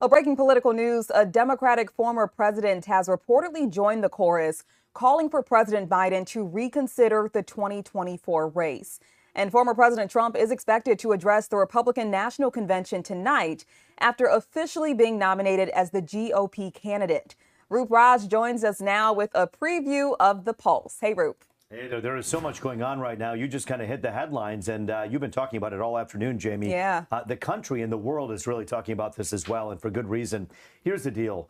Well, breaking political news, a Democratic former president has reportedly joined the chorus calling for President Biden to reconsider the 2024 race. And former President Trump is expected to address the Republican National Convention tonight after officially being nominated as the GOP candidate. Roop joins us now with a preview of the polls. Hey, Roop. Hey, there is so much going on right now. You just kind of hit the headlines, and you've been talking about it all afternoon, Jamie. Yeah. The country and the world is really talking about this as well, and for good reason. Here's the deal.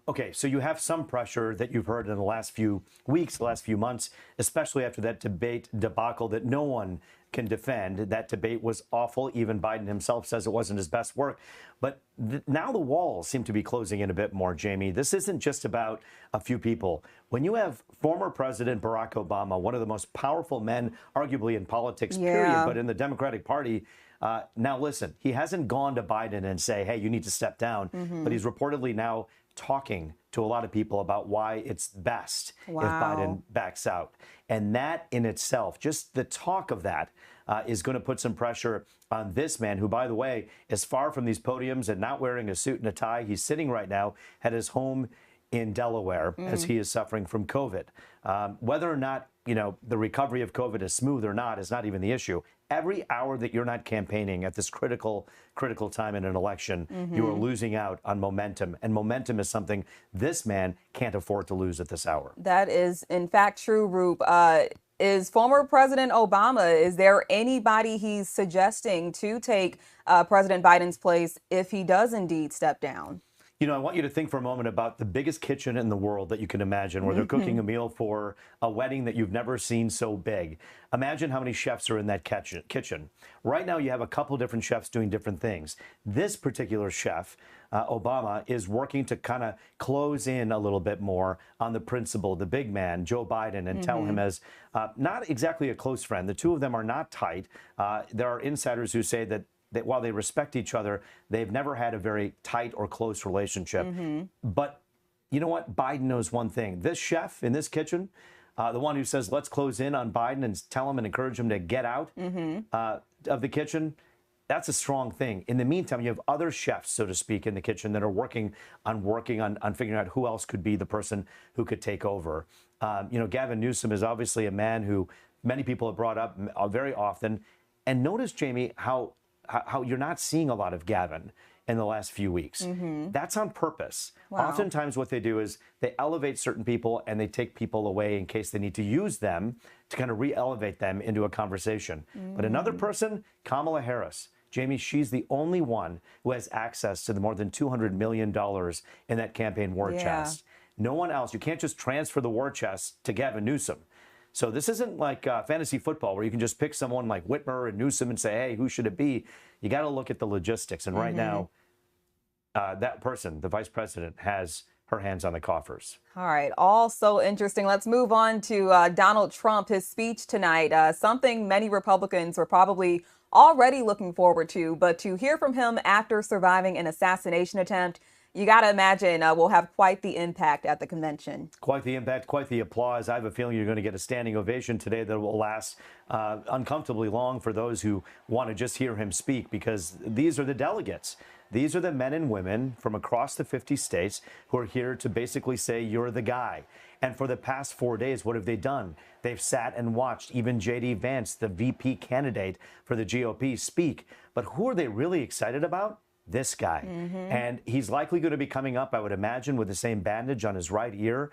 Okay, so you have some pressure that you've heard in the last few weeks, the last few months, especially after that debate debacle that no one can defend. That debate was awful. Even Biden himself says it wasn't his best work. But now the walls seem to be closing in a bit more, Jamie. This isn't just about a few people. When you have former President Barack Obama, one of the most powerful men, arguably in politics, period, but in the Democratic Party, now listen, he hasn't gone to Biden and say, hey, you need to step down. But he's reportedly now talking to a lot of people about why it's best if Biden backs out. And that in itself, just the talk of that is going to put some pressure on this man who, by the way, is far from these podiums and not wearing a suit and a tie. He's sitting right now at his home in Delaware as he is suffering from COVID. Whether or not, the recovery of COVID is smooth or not is not even the issue. Every hour that you're not campaigning at this critical time in an election, you are losing out on momentum. And momentum is something this man can't afford to lose at this hour. That is, in fact, true, Roop. Is former President Obama, is there anybody he's suggesting to take President Biden's place if he does indeed step down? I want you to think for a moment about the biggest kitchen in the world that you can imagine, where they're cooking a meal for a wedding that you've never seen so big. Imagine how many chefs are in that kitchen. Right now, you have a couple different chefs doing different things. This particular chef, Obama, is working to kind of close in a little bit more on the principal, the big man, Joe Biden, and tell him as not exactly a close friend. The two of them are not tight. There are insiders who say that while they respect each other, they've never had a very tight or close relationship. But you know what? Biden knows one thing. This chef in this kitchen, the one who says, let's close in on Biden and tell him and encourage him to get out of the kitchen, that's a strong thing. In the meantime, you have other chefs, so to speak, in the kitchen that are working on figuring out who else could be the person who could take over. Gavin Newsom is obviously a man who many people have brought up very often. And notice, Jamie, how you're not seeing a lot of Gavin in the last few weeks. That's on purpose. Oftentimes what they do is they elevate certain people and they take people away in case they need to use them to kind of re-elevate them into a conversation. But another person, Kamala Harris, Jamie, she's the only one who has access to the more than $200 million in that campaign war chest. No one else. You can't just transfer the war chest to Gavin Newsom. So this isn't like fantasy football where you can just pick someone like Whitmer and Newsom and say, hey, who should it be? You got to look at the logistics. And right now, that person, the vice president, has her hands on the coffers. All right. All so interesting. Let's move on to Donald Trump, his speech tonight, something many Republicans were probably already looking forward to. But to hear from him after surviving an assassination attempt, you got to imagine we'll have quite the impact at the convention. Quite the impact, quite the applause. I have a feeling you're going to get a standing ovation today that will last uncomfortably long for those who want to just hear him speak, because these are the delegates. These are the men and women from across the 50 states who are here to basically say, you're the guy. And for the past 4 days, what have they done? They've sat and watched even J.D. Vance, the VP candidate for the GOP, speak. But who are they really excited about? This guy. And he's likely going to be coming up, I would imagine, with the same bandage on his right ear,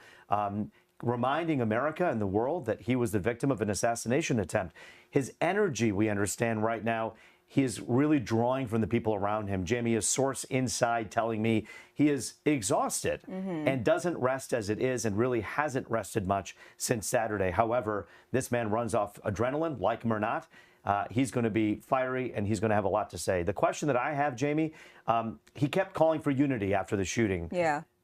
reminding America and the world that he was the victim of an assassination attempt. His energy, we understand right now, he is really drawing from the people around him. Jamie, a source inside telling me he is exhausted and doesn't rest as it is and really hasn't rested much since Saturday. However, this man runs off adrenaline, like him or not. He's going to be fiery and he's going to have a lot to say. The question that I have, Jamie, he kept calling for unity after the shooting.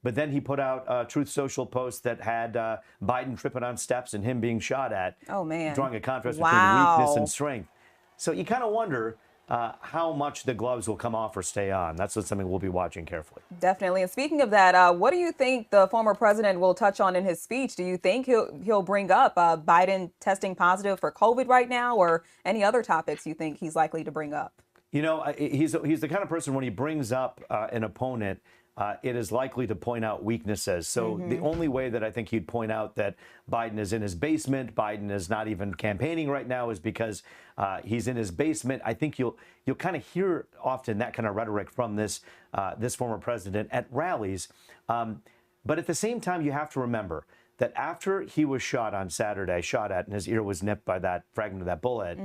But then he put out a Truth Social post that had Biden tripping on steps and him being shot at. Oh, man. Drawing a contrast between weakness and strength. So you kind of wonder how much the gloves will come off or stay on. That's something we'll be watching carefully. Definitely. And speaking of that, what do you think the former president will touch on in his speech? Do you think he'll bring up Biden testing positive for COVID right now, or any other topics you think he's likely to bring up? You know, he's the kind of person when he brings up an opponent, it is likely to point out weaknesses. So the only way that I think he'd point out that Biden is in his basement, Biden is not even campaigning right now, is because he's in his basement. I think you'll kind of hear often that kind of rhetoric from this former president at rallies. But at the same time, you have to remember that after he was shot on Saturday, shot at, and his ear was nipped by that fragment of that bullet,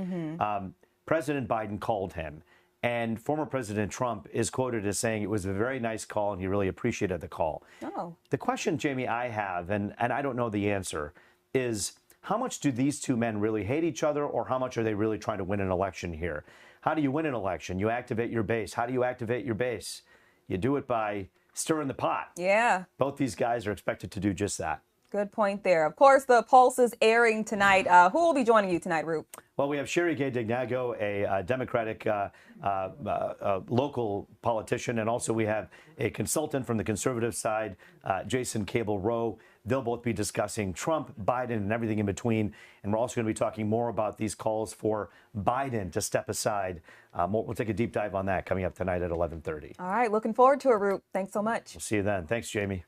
President Biden called him. And former President Trump is quoted as saying it was a very nice call and he really appreciated the call. Oh. The question, Jamie, I have, and I don't know the answer, is how much do these two men really hate each other, or how much are they really trying to win an election here? How do you win an election? You activate your base. How do you activate your base? You do it by stirring the pot. Yeah. Both these guys are expected to do just that. Good point there. Of course, the Pulse is airing tonight. Who will be joining you tonight, Roop? Well, we have Sherrod Dignago, a Democratic local politician, and also we have a consultant from the conservative side, Jason Cable-Rowe. They'll both be discussing Trump, Biden, and everything in between. And we're also going to be talking more about these calls for Biden to step aside. We'll take a deep dive on that coming up tonight at 11:30. All right, looking forward to it, Roop. Thanks so much. We'll see you then. Thanks, Jamie.